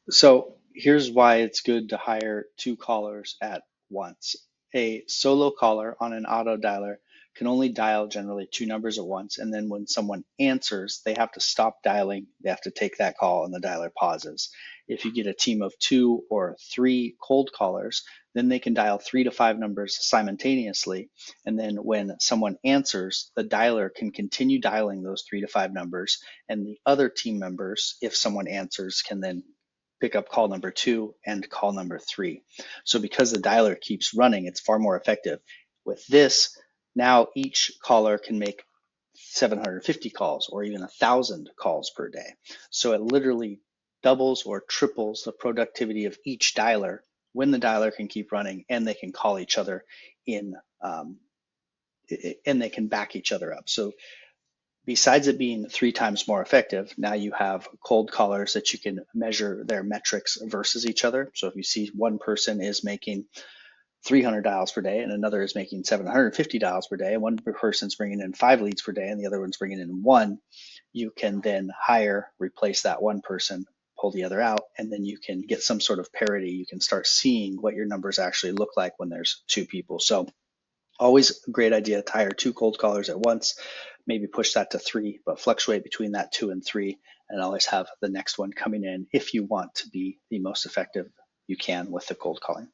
So here's why it's good to hire two callers at once. A solo caller on an auto dialer can only dial generally two numbers at once, and then when someone answers, they have to stop dialing, they have to take that call, and the dialer pauses. If you get a team of two or three cold callers, then they can dial 3 to 5 numbers simultaneously, and then when someone answers, the dialer can continue dialing those 3 to 5 numbers, and the other team members, if someone answers, can then pick up call number 2 and call number 3. So because the dialer keeps running, it's far more effective. With this, now each caller can make 750 calls or even 1,000 calls per day. So it literally doubles or triples the productivity of each dialer when the dialer can keep running and they can call each other in and they can back each other up. So besides it being 3 times more effective, now you have cold callers that you can measure their metrics versus each other. So if you see one person is making 300 dials per day and another is making 750 dials per day, and one person's bringing in 5 leads per day and the other one's bringing in one, you can then hire, replace that one person, pull the other out, and then you can get some sort of parity. You can start seeing what your numbers actually look like when there's two people. So always a great idea to hire two cold callers at once, maybe push that to three, but fluctuate between that 2 and 3, and always have the next one coming in if you want to be the most effective you can with the cold calling.